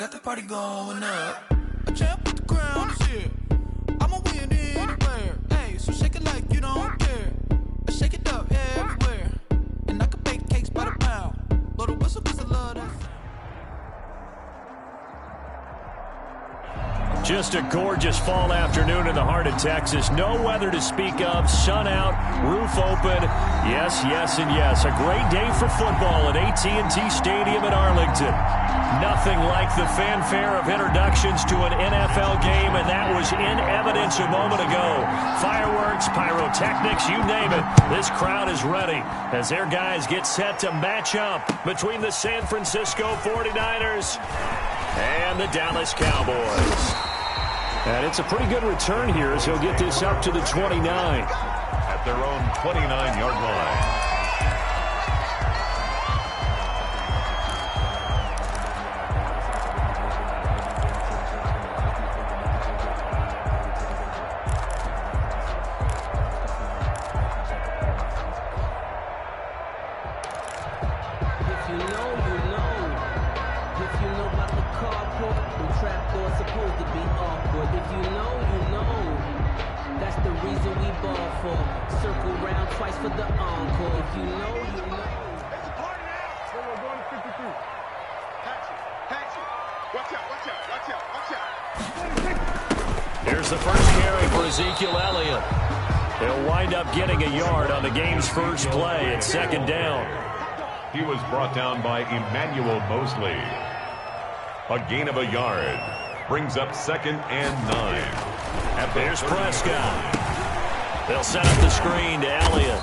got the party going up. A champ with the crown is here. I'ma win anywhere. Hey, so shake it like you don't care. I shake it up everywhere. And I can bake cakes by the pound. Blow the whistle 'cause I love that. Just a gorgeous fall afternoon in the heart of Texas. No weather to speak of. Sun out, roof open. Yes, yes, and yes. A great day for football at AKNN Stadium in Arlington. Nothing like the fanfare of introductions to an NFL game, and that was in evidence a moment ago. Fireworks, pyrotechnics, you name it. This crowd is ready as their guys get set to match up between the San Francisco 49ers and the Dallas Cowboys. And it's a pretty good return here as he'll get this up to the 29. At their own 29-yard line. Here's the first carry for Ezekiel Elliott. He'll wind up getting a yard on the game's first play at second down. He was brought down by Emmanuel Mosley. A gain of a yard brings up 2nd and 9. There's Prescott. They'll set up the screen to Elliott.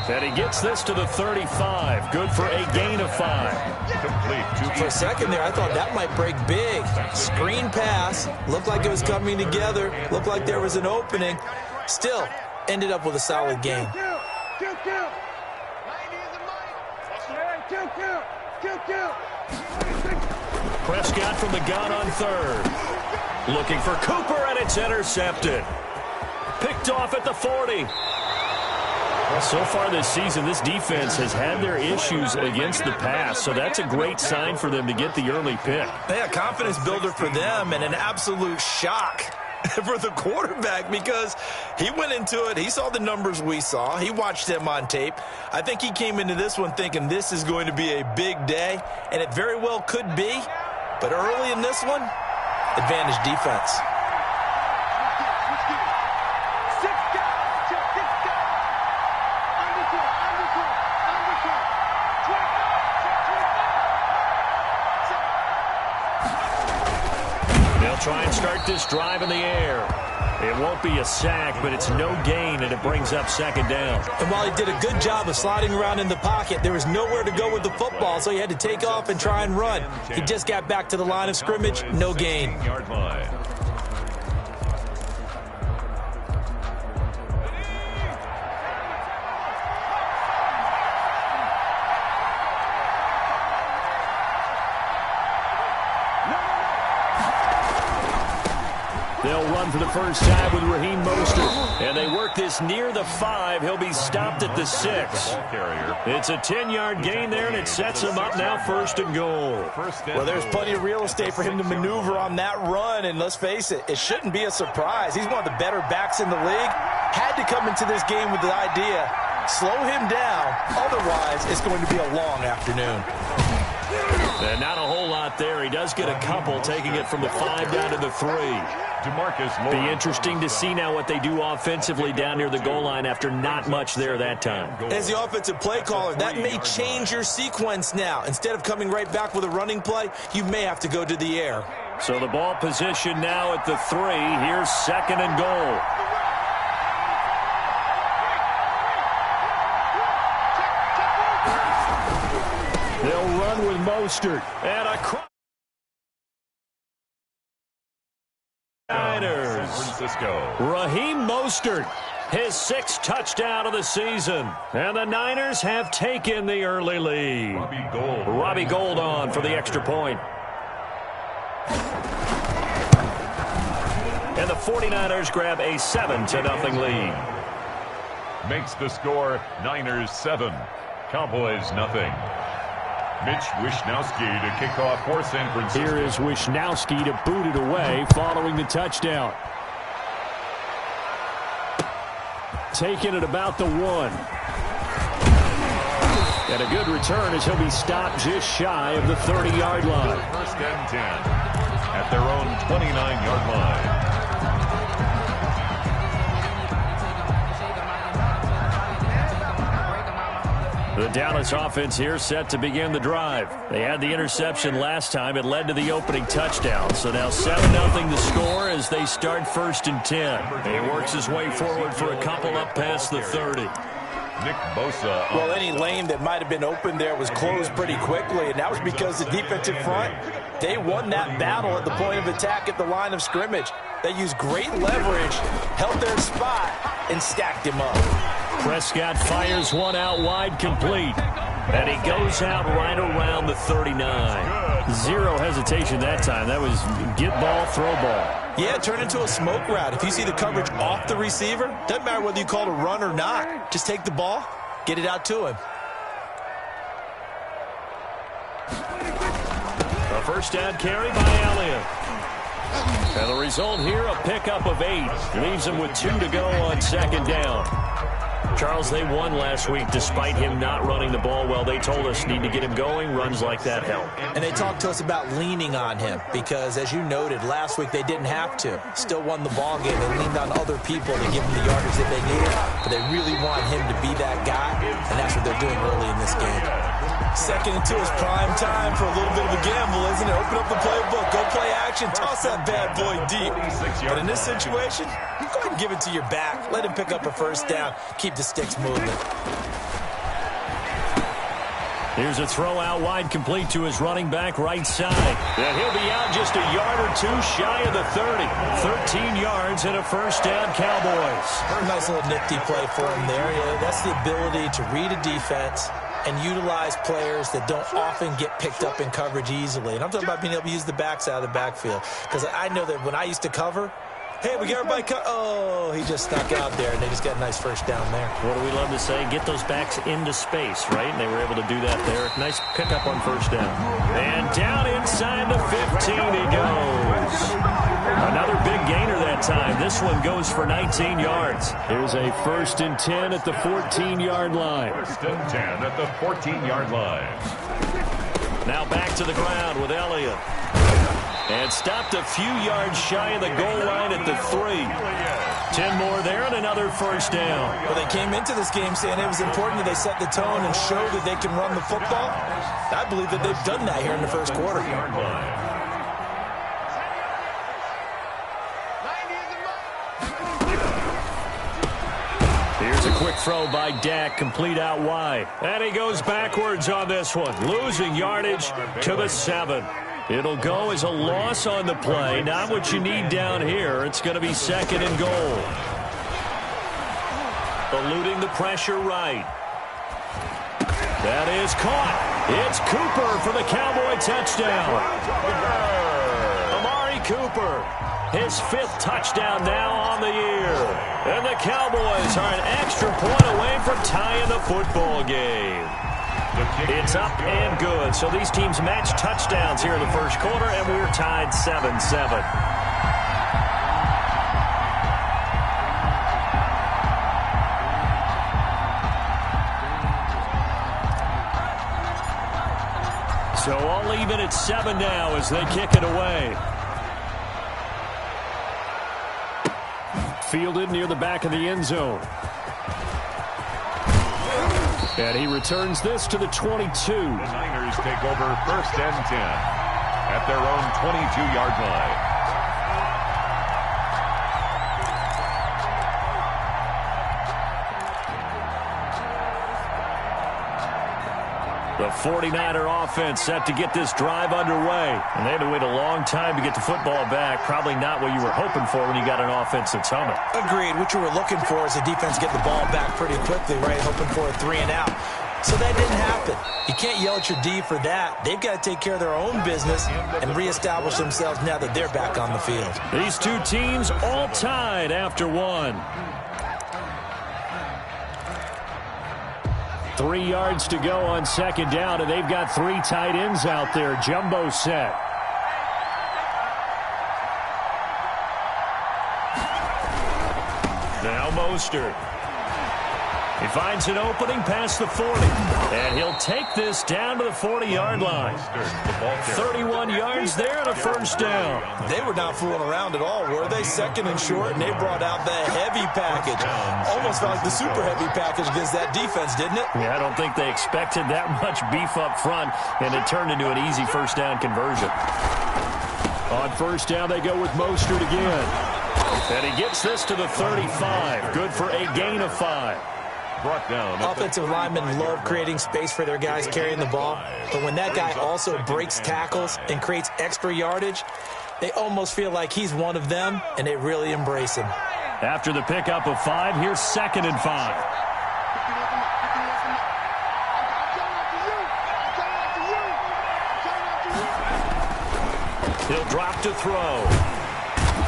And he gets this to the 35. Good for a gain of 5. For a second there, I thought that might break big. Screen pass. Looked like it was coming together. Looked like there was an opening. Still, ended up with a solid gain. Prescott from the gun on 3rd. Looking for Cooper, and it's intercepted. Picked off at the 40. Well, so far this season, this defense has had their issues against the pass, so that's a great sign for them to get the early pick. Yeah, confidence builder for them and an absolute shock for the quarterback because he went into it. He saw the numbers we saw. He watched them on tape. I think he came into this one thinking this is going to be a big day, and it very well could be. But early in this one, advantage defense. Try and start this drive in the air. It won't be a sack, but it's no gain, and it brings up 2nd down. And while he did a good job of sliding around in the pocket, there was nowhere to go with the football, so he had to take off and try and run. He just got back to the line of scrimmage, no gain. Yard line. They'll run for the first time with Raheem Mostert. And they work this near the 5. He'll be stopped at the 6. It's a 10-yard gain there, and it sets him up now 1st and goal. Well, there's plenty of real estate for him to maneuver on that run, and let's face it, it shouldn't be a surprise. He's one of the better backs in the league. Had to come into this game with the idea, slow him down, otherwise it's going to be a long afternoon. And not a whole lot there. He does get a couple, taking it from the 5 down to the 3. Be interesting to see now what they do offensively down near the goal line after not much there that time. As the offensive play caller, that may change your sequence now. Instead of coming right back with a running play, you may have to go to the air. So the ball position now at the 3. Here's 2nd and goal. They'll run with Mostert. And a Niners. San Francisco. Raheem Mostert, his 6th touchdown of the season. And the Niners have taken the early lead. Robbie Gould on for the extra point. And the 49ers grab a 7-0 lead. Makes the score Niners 7, Cowboys 0. Mitch Wishnowski to kick off for San Francisco. Here is Wishnowski to boot it away following the touchdown. Taking it about the 1. And a good return as he'll be stopped just shy of the 30-yard line. First and 10 at their own 29-yard line. The Dallas offense here set to begin the drive. They had the interception last time. It led to the opening touchdown. So now 7-0 the score as they start first and 10. He works his way forward for a couple up past the 30. Nick Bosa. Well, any lane that might have been open there was closed pretty quickly, and that was because the defensive front, they won that battle at the point of attack at the line of scrimmage. They used great leverage, held their spot, and stacked him up. Prescott fires one out wide, complete. And he goes out right around the 39. Zero hesitation that time. That was get ball, throw ball. Yeah, turn into a smoke route. If you see the coverage off the receiver, doesn't matter whether you call it a run or not. Just take the ball, get it out to him. A first down carry by Elliott. And the result here, a pickup of 8. Leaves him with 2 to go on second down. Charles, they won last week despite him not running the ball well. They told us need to get him going. Runs like that help. And they talked to us about leaning on him because, as you noted, last week they didn't have to. Still won the ball game. They leaned on other people to give him the yardage that they needed. But they really want him to be that guy, and that's what they're doing early in this game. Second and 2 is prime time for a little bit of a gamble, isn't it? Open up the playbook, go play action, toss that bad boy deep. But in this situation, go ahead and give it to your back. Let him pick up a first down. Keep the sticks moving. Here's a throw out wide, complete to his running back right side. And he'll be out just a yard or 2 shy of the 30. 13 yards and a first down, Cowboys. Nice little nifty play for him there. Yeah, that's the ability to read a defense and utilize players that don't often get picked up in coverage easily. And I'm talking about being able to use the backs out of the backfield. Because I know that when I used to cover, hey, we got everybody cut. Oh, he just snuck out there, and they just got a nice first down there. What do we love to say? Get those backs into space, right? And they were able to do that there. Nice pickup on first down. And down inside the 15 he goes. Another big gainer that time. This one goes for 19 yards. Here's a first and 10 at the 14-yard line. First and 10 at the 14-yard line. Now back to the ground with Elliott. And stopped a few yards shy of the goal line at the 3. 10 more there and another first down. Well, they came into this game saying it was important that they set the tone and show that they can run the football. I believe that they've done that here in the first quarter. Here's a quick throw by Dak, complete out wide. And he goes backwards on this one, losing yardage to the 7. It'll go as a loss on the play. Not what you need down here. It's going to be second and goal. Eluding the pressure right. That is caught. It's Cooper for the Cowboy touchdown. Amari Cooper, his 5th touchdown now on the year. And the Cowboys are an extra point away from tying the football game. It's up and good. So these teams match touchdowns here in the first quarter, and we're tied 7-7. So all even at 7 now as they kick it away. Fielded near the back of the end zone. And he returns this to the 22. The Niners take over first and 10 at their own 22-yard line. The 49er offense set to get this drive underway. And they had to wait a long time to get the football back. Probably not what you were hoping for when you got an offense that's humming. Agreed. What you were looking for is the defense get the ball back pretty quickly, right? Hoping for a 3 and out. So that didn't happen. You can't yell at your D for that. They've got to take care of their own business and reestablish themselves now that they're back on the field. These two teams all tied after 1. 3 yards to go on second down, and they've got 3 tight ends out there. Jumbo set. Now Mostert. He finds an opening past the 40, and he'll take this down to the 40-yard line. 31 yards there and a first down. They were not fooling around at all, were they? Second and short, and they brought out the heavy package. Almost felt like the super heavy package against that defense, didn't it? Yeah, I don't think they expected that much beef up front, and it turned into an easy first down conversion. On first down, they go with Mostert again. And he gets this to the 35. Good for a gain of 5. Brought down. Offensive linemen love creating space for their guys carrying the ball, but when that guy also breaks tackles and creates extra yardage, they almost feel like he's one of them, and they really embrace him. After the pickup of 5, here's 2nd and 5. He'll drop to throw.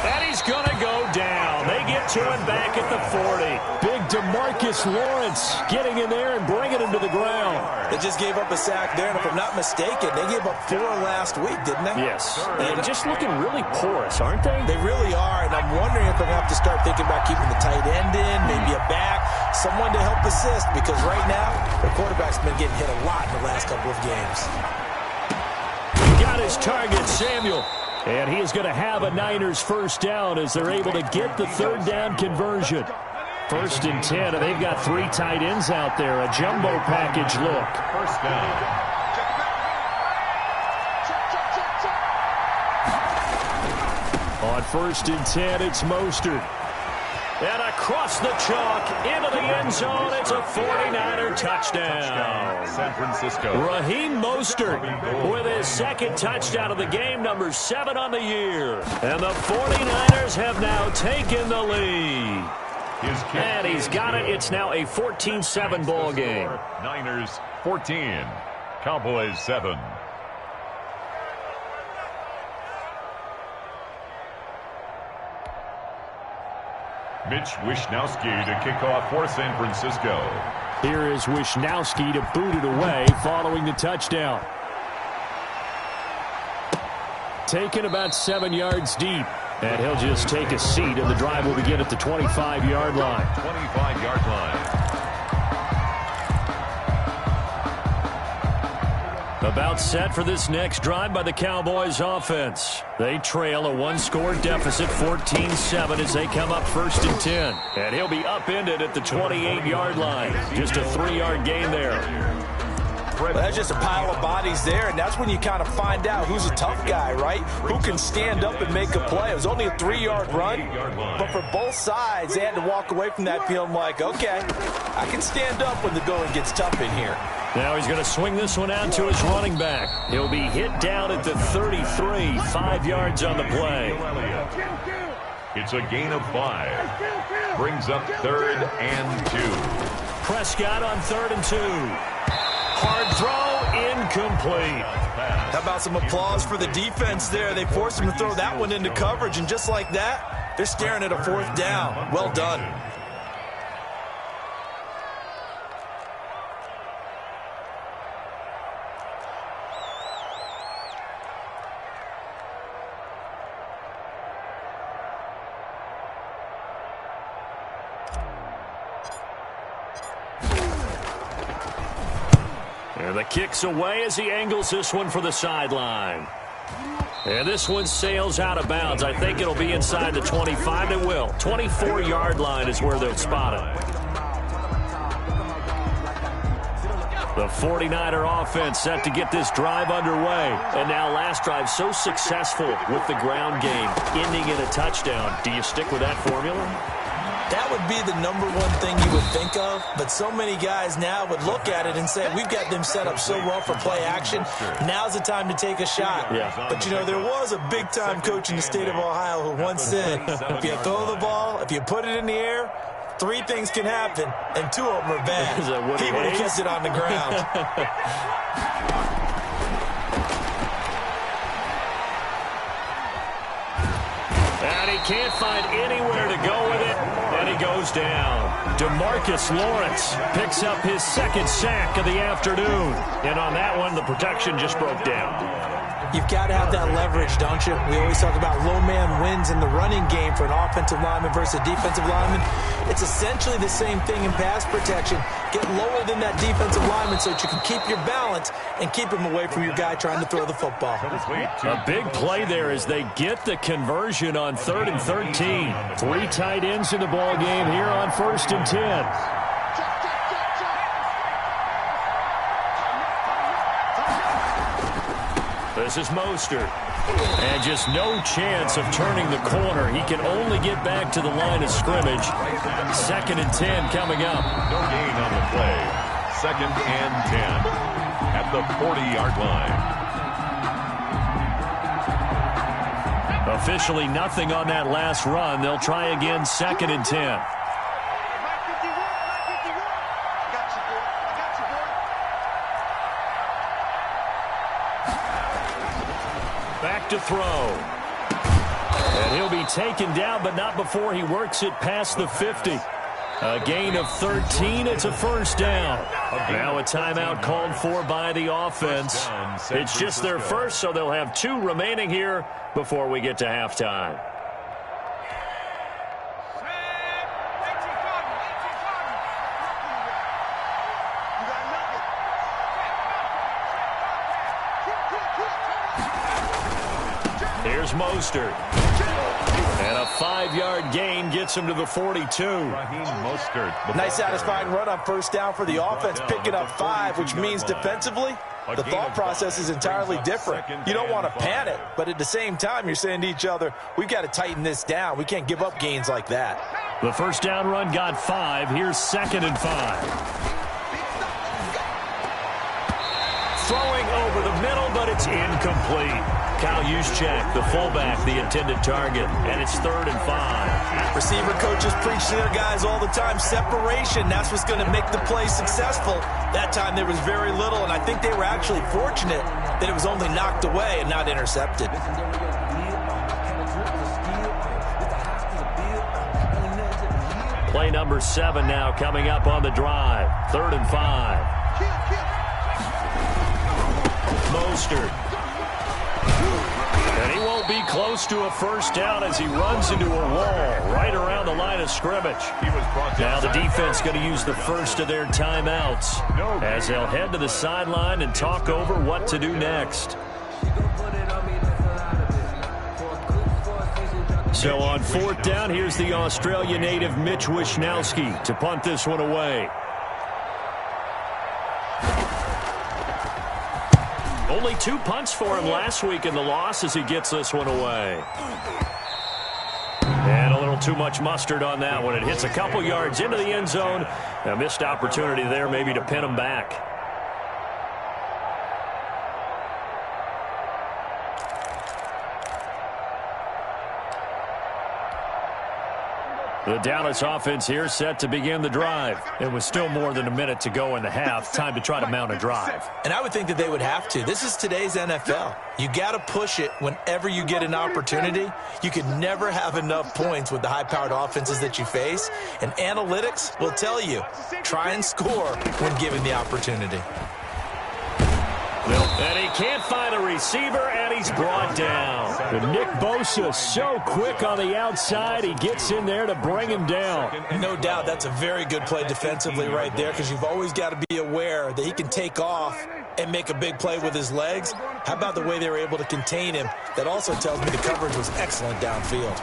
And he's going to go down. They get to him back at the 40. Big DeMarcus Lawrence getting in there and bringing him to the ground. They just gave up a sack there, and if I'm not mistaken, they gave up 4 last week, didn't they? Yes. And just looking really porous, aren't they? They really are, and I'm wondering if they're going to have to start thinking about keeping the tight end in, maybe a back, someone to help assist, because right now, their quarterback's been getting hit a lot in the last couple of games. He got his target, Samuel. And he is going to have a Niners first down as they're able to get the 3rd down conversion. 1st and 10, and they've got 3 tight ends out there. A jumbo package look. First down. On 1st and 10, it's Mostert. And across the chalk, into the end zone, it's a 49er touchdown. San Francisco. Raheem Mostert with his 2nd touchdown of the game, number 7 on the year. And the 49ers have now taken the lead. And he's got it. It's now a 14-7 ball game. Niners 14, Cowboys 7. Mitch Wishnowsky to kick off for San Francisco. Here is Wishnowsky to boot it away following the touchdown. Taken about 7 yards deep. And he'll just take a seat, and the drive will begin at the 25-yard line. 25-yard line. About set for this next drive by the Cowboys offense. They trail a 1-score deficit, 14-7, as they come up 1st and 10. And he'll be upended at the 28-yard line. Just a 3-yard gain there. Well, that's just a pile of bodies there, and that's when you kind of find out who's a tough guy, right? Who can stand up and make a play. It was only a 3-yard run, but for both sides, they had to walk away from that feeling like, okay, I can stand up when the going gets tough in here. Now he's going to swing this one out to his running back. He'll be hit down at the 33, 5 yards on the play. It's a gain of 5. Brings up 3rd and 2. Prescott on 3rd and 2. Hard throw, incomplete. How about some applause for the defense there? They forced him to throw that one into coverage, and just like that, they're staring at a 4th down. Well done. And the kick's away as he angles this one for the sideline. And this one sails out of bounds. I think it'll be inside the 25. It will. 24-yard line is where they'll spot it. The 49er offense set to get this drive underway. And now last drive so successful with the ground game, ending in a touchdown. Do you stick with that formula? That would be the number one thing you would think of, but so many guys now would look at it and say, we've got them set up so well for play action. Now's the time to take a shot. Yeah. But, you know, there was a big-time coach in the state of Ohio who once said, if you throw the ball, if you put it in the air, 3 things can happen, and 2 of them are bad. He would have kept it on the ground. And he can't find anywhere to go with it. And he goes down. DeMarcus Lawrence picks up his second sack of the afternoon. And on that one, the protection just broke down. You've got to have that leverage, don't you? We always talk about low man wins in the running game for an offensive lineman versus a defensive lineman. It's essentially the same thing in pass protection. Get lower than that defensive lineman so that you can keep your balance and keep him away from your guy trying to throw the football. A big play there as they get the conversion on 3rd and 13. 3 tight ends in the ball game here on 1st and 10. This is Mostert. And just no chance of turning the corner. He can only get back to the line of scrimmage. 2nd and 10 coming up. No gain on the play. 2nd and 10 at the 40-yard line. Officially nothing on that last run. They'll try again 2nd and 10. To throw. And he'll be taken down, but not before he works it past the 50. A gain of 13. It's a 1st down. Now a timeout called for by the offense. It's just their first, so they'll have 2 remaining here before we get to halftime. Here's Mostert. And a 5-yard gain gets him to the 42. Nice satisfying run on 1st down for the offense, picking up 5, which means defensively, the thought process is entirely different. You don't want to panic, but at the same time, you're saying to each other, we've got to tighten this down. We can't give up gains like that. The 1st down run got 5. Here's 2nd and 5. Throwing over the middle, but it's incomplete. Kyle Juszczyk, the fullback, the intended target, and it's 3rd and 5. Receiver coaches preach to their guys all the time, separation, that's what's going to make the play successful. That time there was very little, and I think they were actually fortunate that it was only knocked away and not intercepted. Play number 7 now coming up on the drive. 3rd and 5. Mostert. And he won't be close to a 1st down as he runs into a wall right around the line of scrimmage. Now the defense going to use the first of their timeouts as they'll head to the sideline and talk over what to do next. So on 4th down, here's the Australia native Mitch Wishnowsky to punt this one away. Only 2 punts for him last week in the loss as he gets this one away. And a little too much mustard on that one. It hits a couple yards into the end zone. A missed opportunity there maybe to pin him back. The Dallas offense here set to begin the drive. It was still more than a minute to go in the half. Time to try to mount a drive. And I would think that they would have to. This is today's NFL. You got to push it whenever you get an opportunity. You can never have enough points with the high-powered offenses that you face. And analytics will tell you, try and score when given the opportunity. And he can't find a receiver, and he's brought down. But Nick Bosa so quick on the outside, he gets in there to bring him down. No doubt that's a very good play defensively right there, because you've always got to be aware that he can take off and make a big play with his legs. How about the way they were able to contain him? That also tells me the coverage was excellent downfield.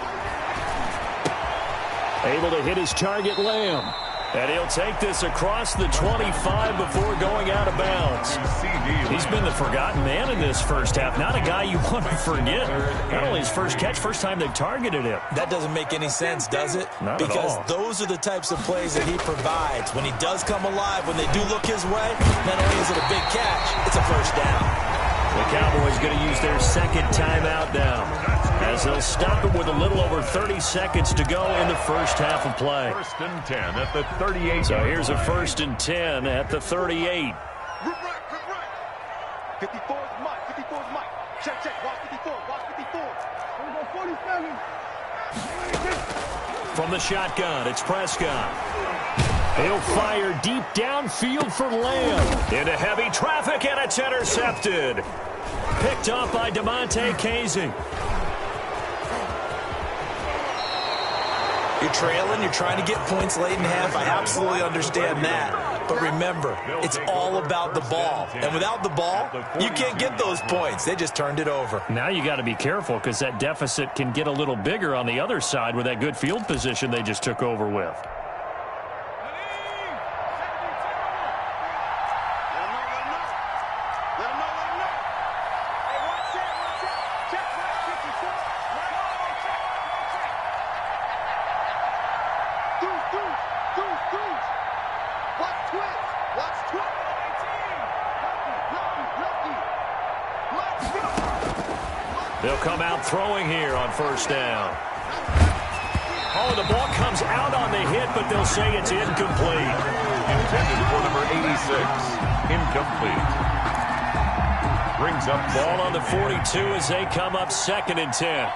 Able to hit his target, Lamb. And he'll take this across the 25 before going out of bounds. He's been the forgotten man in this first half. Not a guy you want to forget. Not only his first catch, first time they've targeted him. That doesn't make any sense, does it? Not at all. Because those are the types of plays that he provides. When he does come alive, when they do look his way, not only is it a big catch, it's a 1st down. The Cowboys going to use their 2nd timeout now, as they'll stop it with a little over 30 seconds to go in the first half of play. 1st and 10 at the 38. So here's a 1st and 10 at the 38. 54 is Mike. 54 is Mike. Check, check. Watch 54. Watch 54. Here we go, 47. From the shotgun, it's Prescott. He'll fire deep downfield for Lamb. Into heavy traffic, and it's intercepted. Picked up by DeMonte Casey. You're trailing, you're trying to get points late in half. I absolutely understand that. But remember, it's all about the ball. And without the ball, you can't get those points. They just turned it over. Now you got to be careful because that deficit can get a little bigger on the other side with that good field position they just took over with. They'll come out throwing here on first down. Oh, the ball comes out on the hit, but they'll say it's incomplete. Intended for number 86. Incomplete. Brings up ball on the 42 as they come up 2nd and 10.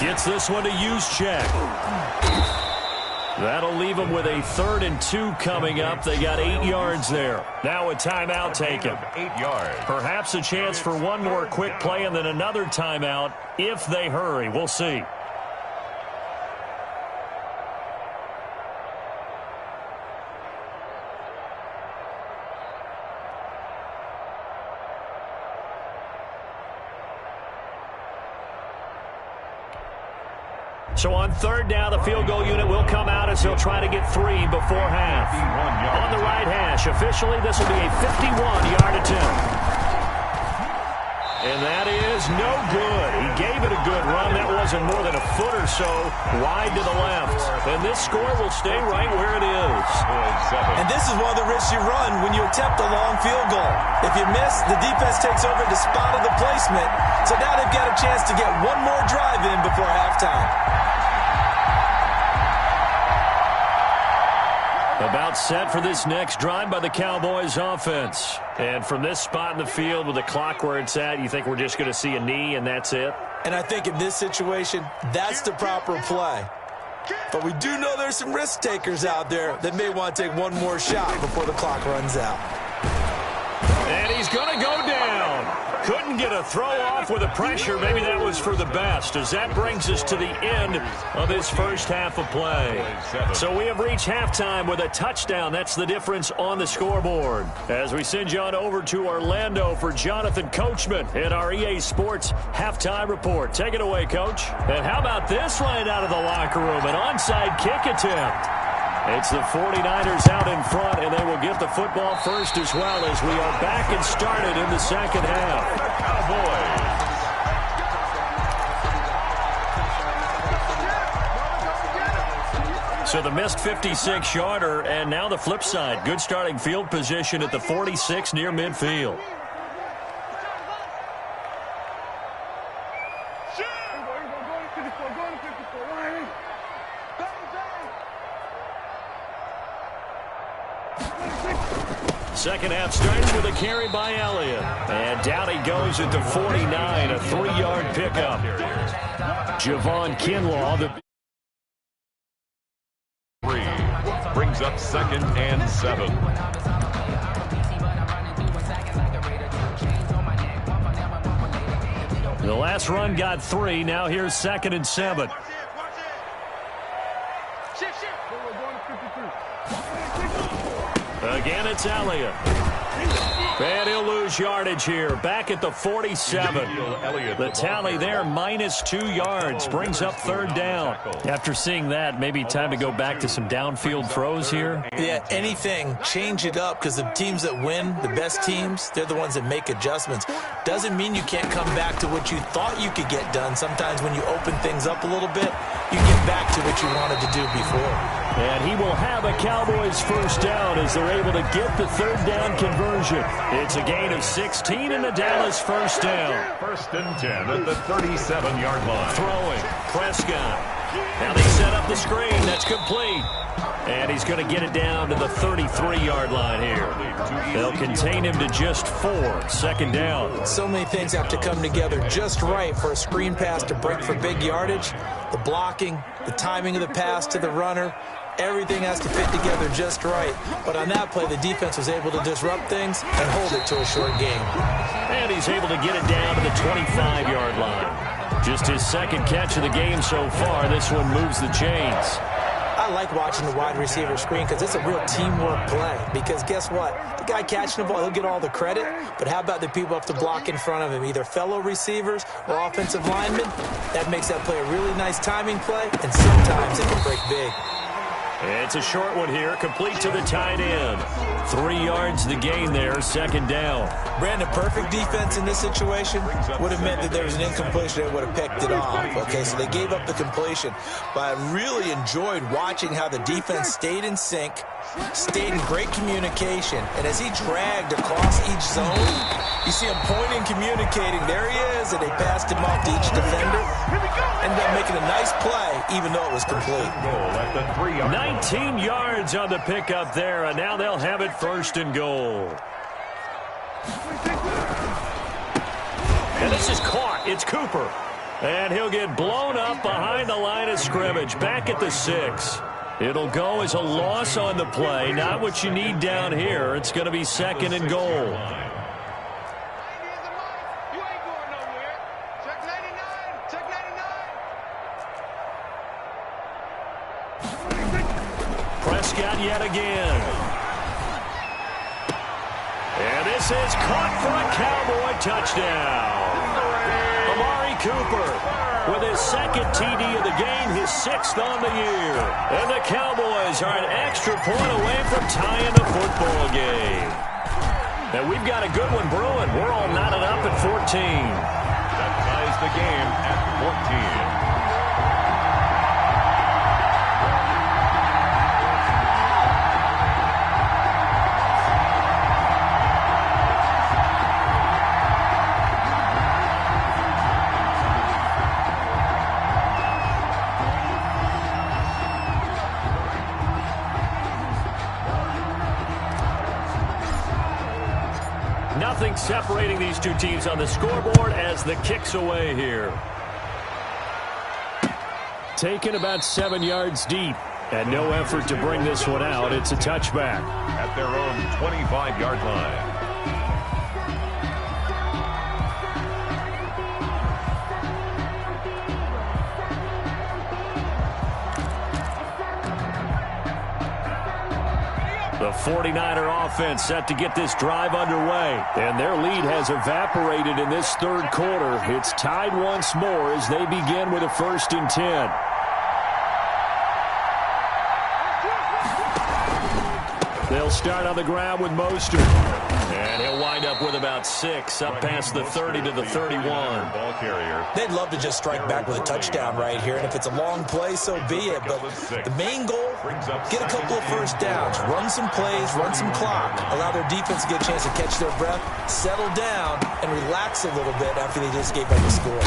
Gets this one to use check. That'll leave them with a 3rd and 2 coming up. They got 8 yards there. Now a timeout taken. 8 yards. Perhaps a chance for one more quick play and then another timeout if they hurry. We'll see. So on 3rd down, the field goal unit will come out as they'll try to get 3 before half. On the right hash, officially, this will be a 51-yard attempt. And that is no good. He gave it a good run. That wasn't more than a foot or so wide to the left. And this score will stay right where it is. And this is one of the risks you run when you attempt a long field goal. If you miss, the defense takes over the spot of the placement. So now they've got a chance to get one more drive in before halftime. About set for this next drive by the Cowboys offense. And from this spot in the field with the clock where it's at, you think we're just going to see a knee and that's it? And I think in this situation, that's the proper play. But we do know there's some risk takers out there that may want to take one more shot before the clock runs out. And he's going to go down. Couldn't get a throw off with the pressure. Maybe that was for the best, as that brings us to the end of this first half of play. So we have reached halftime with a touchdown. That's the difference on the scoreboard. As we send you on over to Orlando for Jonathan Coachman in our EA Sports halftime report. Take it away, Coach. And how about this right out of the locker room? An onside kick attempt. It's the 49ers out in front, and they will get the football first as well as we are back and started in the second half. Cowboys. So the missed 56-yarder, and now the flip side. Good starting field position at the 46 near midfield. Second half starts with a carry by Elliott. And down he goes at the 49, a 3-yard pickup. Javon Kinlaw, the 3 brings up 2nd and 7. The last run got 3. Now here's 2nd and 7. Again, it's Elliott. And he'll lose yardage here. Back at the 47. The tally there, -2 yards. Brings up 3rd down. After seeing that, maybe time to go back to some downfield throws here. Yeah, anything. Change it up, because the teams that win, the best teams, they're the ones that make adjustments. Doesn't mean you can't come back to what you thought you could get done. Sometimes when you open things up a little bit, you get back to what you wanted to do before. And he will have a Cowboys first down as they're able to get the 3rd down conversion. It's a gain of 16 and a Dallas first down. 1st and 10 at the 37-yard line. Throwing, Prescott. Now they set up the the screen. That's complete. And he's going to get it down to the 33-yard line here. They'll contain him to just 4. Second down. So many things have to come together just right for a screen pass to break for big yardage. The blocking, the timing of the pass to the runner, everything has to fit together just right. But on that play, the defense was able to disrupt things and hold it to a short game. And he's able to get it down to the 25-yard line. Just his second catch of the game so far. This one moves the chains. I like watching the wide receiver screen because it's a real teamwork play. Because guess what? The guy catching the ball, he'll get all the credit. But how about the people up to block in front of him, either fellow receivers or offensive linemen? That makes that play a really nice timing play, and sometimes it can break big. It's a short one here, complete to the tight end. 3 yards the gain there, second down. Brandon, perfect defense in this situation would have meant that there was an incompletion that would have picked it off. Okay, so they gave up the completion. But I really enjoyed watching how the defense stayed in sync, stayed in great communication. And as he dragged across each zone, you see him pointing, communicating. There he is, and they passed him off to each defender. Ended up making a nice play, even though it was complete. 19 yards on the pickup there, and now they'll have it first and goal. And this is caught. It's Cooper. And he'll get blown up behind the line of scrimmage, back at the 6. It'll go as a loss on the play. Not what you need down here. It's going to be second and goal. Prescott yet again. And this is caught for a Cowboy touchdown. Amari Cooper with his second TD of the game, his 6th on the year. And the Cowboys are an extra point away from tying the football game. And we've got a good one brewing. We're all knotted up at 14. That ties the game at 14. Nothing separating these two teams on the scoreboard as the kick's away here. Taken about 7 yards deep and no effort to bring this one out. It's a touchback. At their own 25-yard line. The 49er offense set to get this drive underway. And their lead has evaporated in this third quarter. It's tied once more as they begin with a 1st and 10. They'll start on the ground with Mostert. And he'll wind up with about 6, up past the 30 to the 31. Ball carrier. They'd love to just strike back with a touchdown right here, and if it's a long play, so be it. But the main goal, get a couple of first downs, run some plays, run some clock, allow their defense to get a chance to catch their breath, settle down, and relax a little bit after they just gave up the score.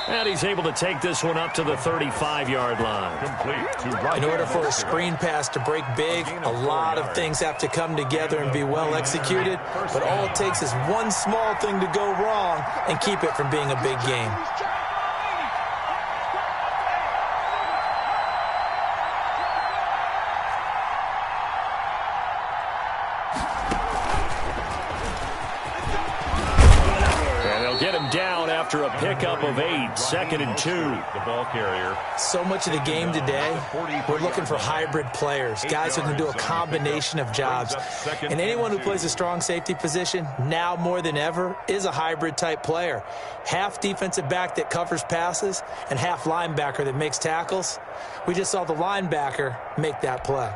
And he's able to take this one up to the 35-yard line. Complete to right. In order for a screen pass to break big, a lot of things have to come together and be well executed. But all it takes is one small thing to go wrong and keep it from being a big game. Get him down after a pickup of 8, 2nd and 2. The ball carrier. So much of the game today, we're looking for hybrid players, guys who can do a combination of jobs. And anyone who plays a strong safety position, now more than ever, is a hybrid type player. Half defensive back that covers passes and half linebacker that makes tackles. We just saw the linebacker make that play.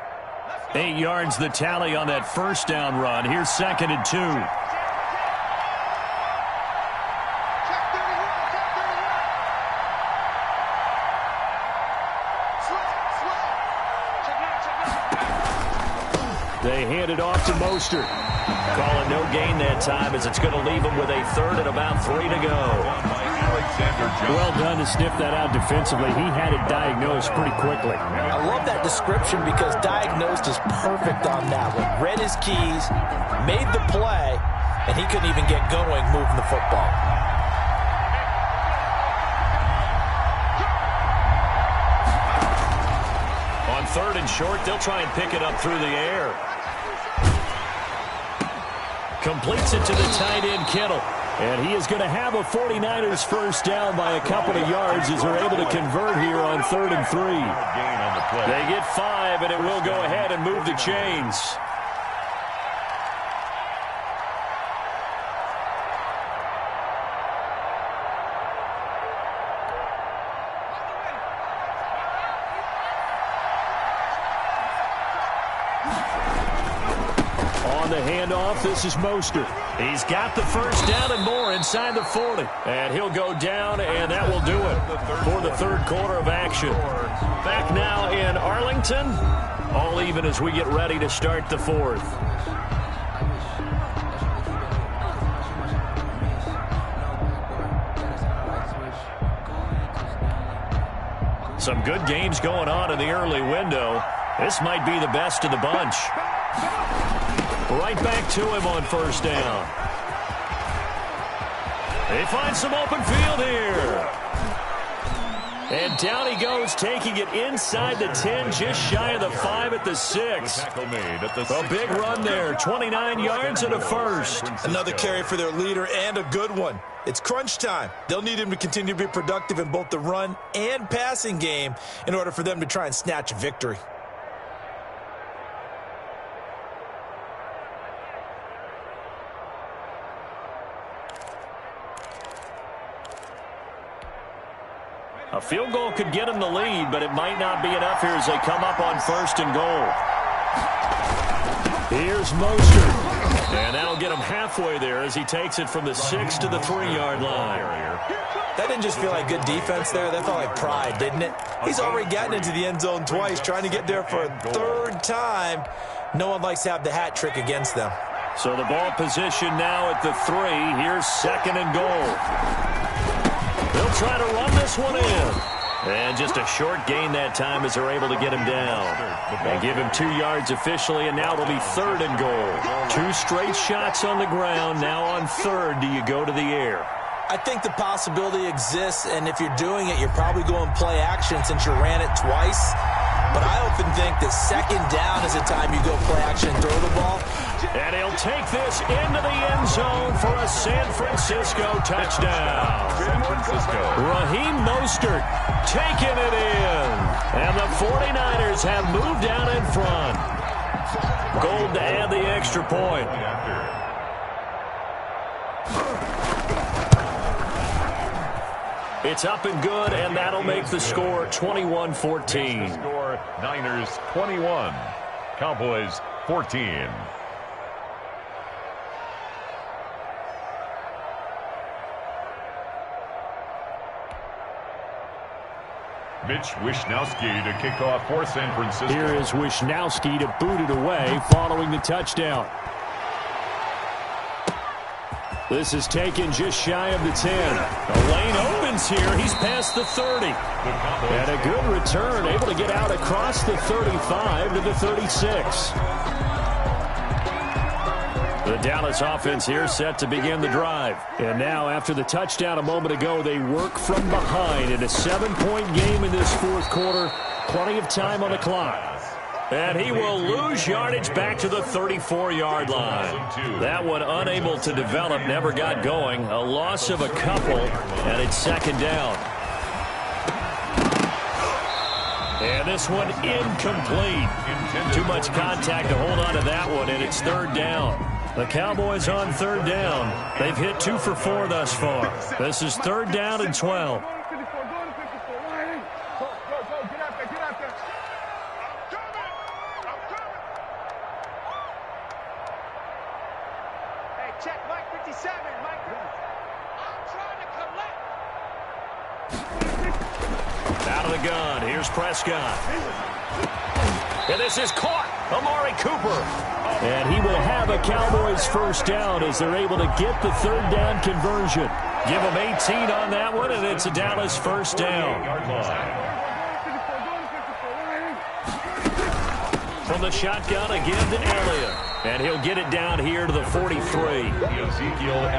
8 yards the tally on that 1st down run. Here's 2nd and 2. They hand it off to Mostert. Calling no gain that time as it's going to leave him with a 3rd and about 3 to go. Well done to sniff that out defensively. He had it diagnosed pretty quickly. I love that description because diagnosed is perfect on that one. Read his keys, made the play, and he couldn't even get going moving the football. On 3rd and short, they'll try and pick it up through the air. Completes it to the tight end, Kittle. And he is going to have a 49ers first down by a couple of yards as they're able to convert here on 3rd and 3. They get 5, and it will go ahead and move the chains. On the handoff, this is Mostert. He's got the first down and more inside the 40. And he'll go down, and that will do it for the 3rd quarter of action. Back now in Arlington, all even as we get ready to start the 4th. Some good games going on in the early window. This might be the best of the bunch. Right back to him on first down. They find some open field here. And down he goes, taking it inside the 10, just shy of the 5 at the 6. A big run there, 29 yards and a first. Another carry for their leader and a good one. It's crunch time. They'll need him to continue to be productive in both the run and passing game in order for them to try and snatch a victory. A field goal could get him the lead, but it might not be enough here as they come up on 1st and goal. Here's Mostert. And that'll get him halfway there as he takes it from the 6 to the 3-yard line. That didn't just feel like good defense there. That felt like pride, didn't it? He's already gotten into the end zone twice, trying to get there for a 3rd time. No one likes to have the hat trick against them. So the ball position now at the 3. Here's 2nd and goal. They'll try to run this one in. And just a short gain that time as they're able to get him down. They give him 2 yards officially, and now it'll be 3rd and goal. 2 straight shots on the ground. Now on 3rd, do you go to the air? I think the possibility exists, and if you're doing it, you're probably going play action since you ran it twice. But I often think that 2nd down is the time you go play action and throw the ball. And he'll take this into the end zone for a San Francisco touchdown. Raheem Mostert taking it in. And the 49ers have moved down in front. Gold to add the extra point. It's up and good, and that'll make the score 21-14. Score Niners 21, Cowboys 14. Mitch Wishnowsky to kick off for San Francisco. Here is Wishnowsky to boot it away following the touchdown. This is taken just shy of the 10. The lane opens here. He's past the 30. And a good return, able to get out across the 35 to the 36. The Dallas offense here set to begin the drive. And now, after the touchdown a moment ago, they work from behind in a 7-point game in this 4th quarter. Plenty of time on the clock. And he will lose yardage back to the 34-yard line. That one unable to develop, never got going. A loss of a couple, and it's 2nd down. And this one incomplete. Too much contact to hold on to that one, and it's 3rd down. The Cowboys on 3rd down. They've hit 2 for 4 thus far. This is 3rd down and 12. Out of the gun, here's Prescott. And this is caught, Amari Cooper. And he will have a Cowboys first down as they're able to get the 3rd down conversion. Give them 18 on that one, and it's a Dallas first down. From the shotgun again to Elliott. And he'll get it down here to the 43.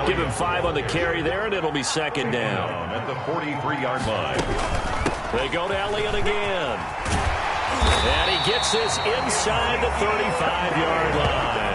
Give him 5 on the carry there, and it'll be second down. At the 43-yard line. They go to Elliott again. And he gets this inside the 35-yard line.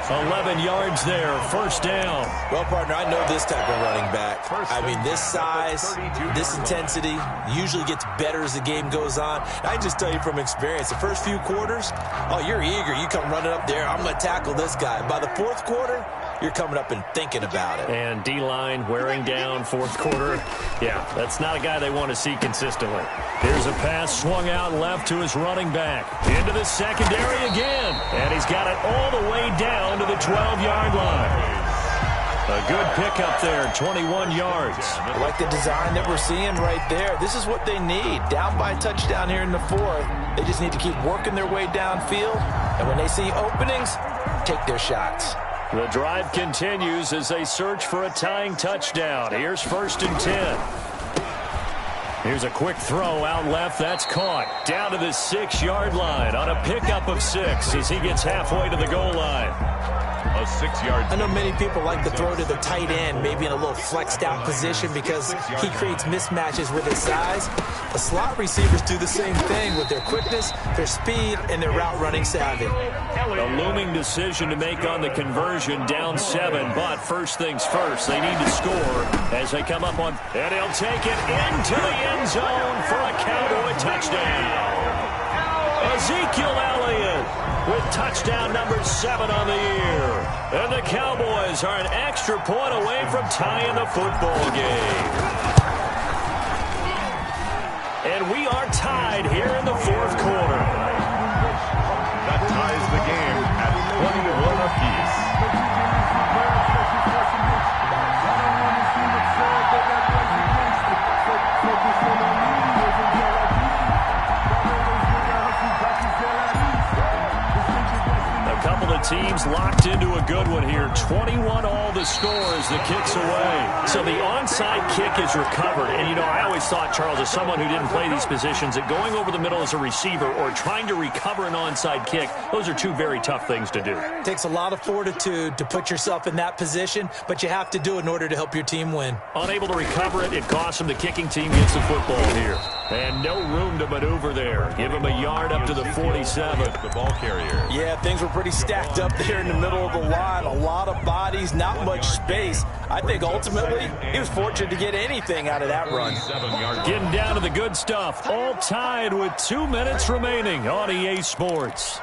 11 yards there, first down. Well, partner, I know this type of running back. I mean, this size, this intensity usually gets better as the game goes on. I can just tell you from experience, the first few quarters, oh, you're eager. You come running up there, I'm going to tackle this guy. By the fourth quarter, you're coming up and thinking about it. And D-line wearing down fourth quarter. Yeah, that's not a guy they want to see consistently. Here's a pass swung out left to his running back. Into the secondary again. And he's got it all the way down to the 12-yard line. A good pickup there, 21 yards. I like the design that we're seeing right there. This is what they need. Down by a touchdown here in the fourth. They just need to keep working their way downfield. And when they see openings, take their shots. The drive continues as they search for a tying touchdown. Here's first and 10. Here's a quick throw out left. That's caught. Down to the 6-yard line on a pickup of 6 as he gets halfway to the goal line. A 6-yard. I know many people like to throw to the tight end, maybe in a little flexed out position because he creates mismatches with his size. The slot receivers do the same thing with their quickness, their speed, and their route running savvy. A looming decision to make on the conversion, down 7, but first things first, they need to score as they come up on, and he'll take it into the end zone for a Cowboy touchdown. Ezekiel Elliott with touchdown number 7 on the year. And the Cowboys are an extra point away from tying the football game. And we are tied here in the fourth quarter. That ties the game at 21 apiece. Teams locked into a good one here. 21 all the score as the kick's away. So the onside kick is recovered. And, you know, I always thought, Charles, as someone who didn't play these positions, that going over the middle as a receiver or trying to recover an onside kick, those are two very tough things to do. It takes a lot of fortitude to put yourself in that position, but you have to do it in order to help your team win. Unable to recover it, it costs him. The kicking team gets the football here. And no room to maneuver there. Give him a yard up to the 47. The ball carrier. Yeah, things were pretty stacked up there in the middle of the line. A lot of bodies, not much space. I think ultimately he was fortunate to get anything out of that run. Getting down to the good stuff. All tied with 2 minutes remaining on EA Sports.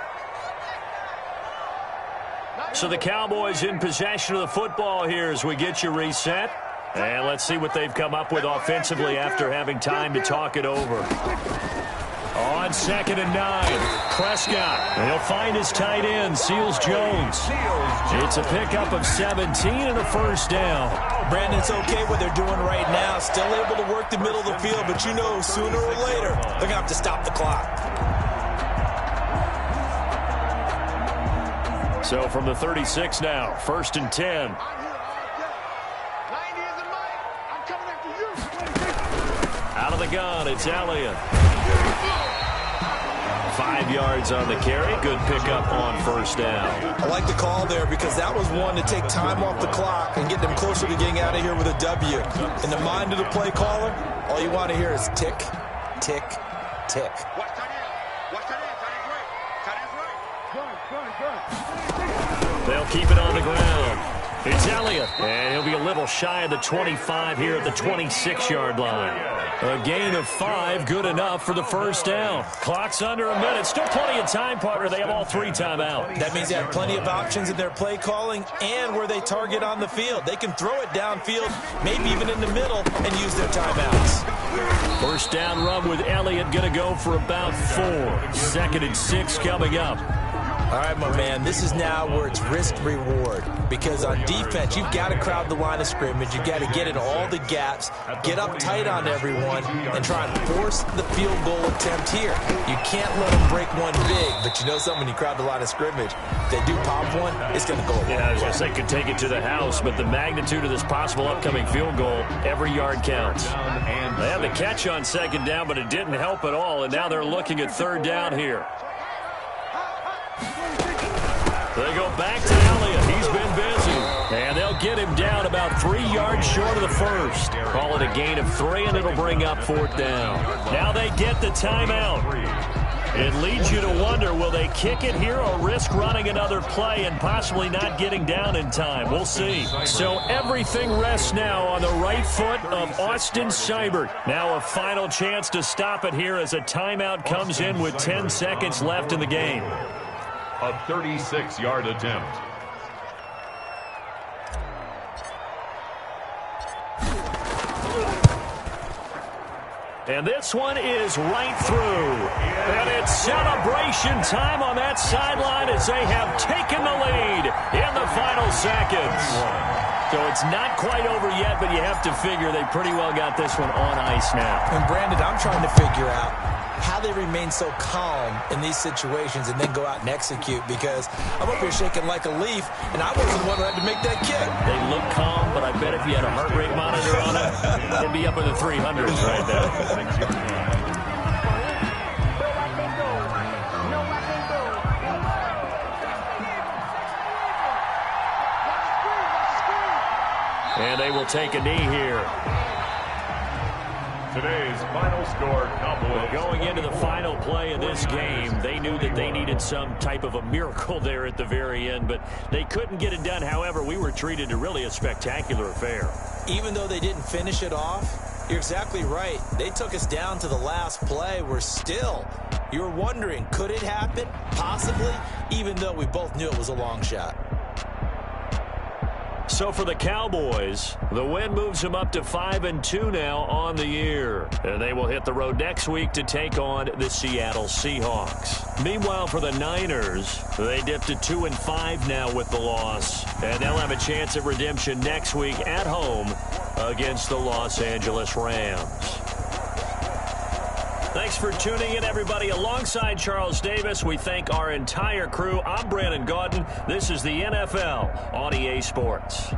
So the Cowboys in possession of the football here as we get you reset. And let's see what they've come up with offensively after having time to talk it over. On 2nd and 9, Prescott. He'll find his tight end, Seals Jones. It's a pickup of 17 and a first down. Brandon, it's okay what they're doing right now. Still able to work the middle of the field, but you know sooner or later they're going to have to stop the clock. So from the 36 now, 1st and 10. Out of the gun, it's Elliott. 5 yards on the carry. Good pickup on first down. I like the call there because that was one to take time off the clock and get them closer to getting out of here with a W. In the mind of the play caller, all you want to hear is tick, tick, tick. They'll keep it on the ground. It's Elliott, and he'll be a little shy of the 25 here at the 26-yard line. A gain of 5, good enough for the first down. Clock's under a minute. Still plenty of time, partner. They have all 3 timeouts. That means they have plenty of options in their play calling and where they target on the field. They can throw it downfield, maybe even in the middle, and use their timeouts. First down run with Elliott going to go for about 4. 2nd and 6 coming up. All right, my man, this is now where it's risk-reward, because on defense, you've got to crowd the line of scrimmage. You've got to get in all the gaps, get up tight on everyone, and try and force the field goal attempt here. You can't let them break one big, but you know something, when you crowd the line of scrimmage, if they do pop one, it's going to go away. Yeah, I was going to say could take it to the house, but the magnitude of this possible upcoming field goal, every yard counts. They had the catch on second down, but it didn't help at all, and now they're looking at third down here. They go back to Elliott. He's been busy. And they'll get him down about 3 yards short of the first. Call it a gain of 3, and it'll bring up fourth down. Now they get the timeout. It leads you to wonder, will they kick it here or risk running another play and possibly not getting down in time? We'll see. So everything rests now on the right foot of Austin Seibert. Now a final chance to stop it here as a timeout comes in with 10 seconds left in the game. A 36-yard attempt. And this one is right through. And it's celebration time on that sideline as they have taken the lead in the final seconds. So it's not quite over yet, but you have to figure they pretty well got this one on ice now. And Brandon, I'm trying to figure out how they remain so calm in these situations and then go out and execute, because I'm up here shaking like a leaf, and I wasn't the one who had to make that kick. They look calm, but I bet if you had a heart rate monitor on it, they'd be up in the 300s right now. And they will take a knee here. Today's final score, Cowboys. Going into the final play of this game, they knew that they needed some type of a miracle there at the very end, but they couldn't get it done. However, we were treated to really a spectacular affair. Even though they didn't finish it off, you're exactly right. They took us down to the last play. We're still, you were wondering, could it happen? Possibly, even though we both knew it was a long shot. So for the Cowboys, the win moves them up to 5-2 now on the year. And they will hit the road next week to take on the Seattle Seahawks. Meanwhile, for the Niners, they dipped to 2-5 now with the loss. And they'll have a chance at redemption next week at home against the Los Angeles Rams. Thanks for tuning in, everybody. Alongside Charles Davis, we thank our entire crew. I'm Brandon Gaudin. This is the NFL on EA Sports.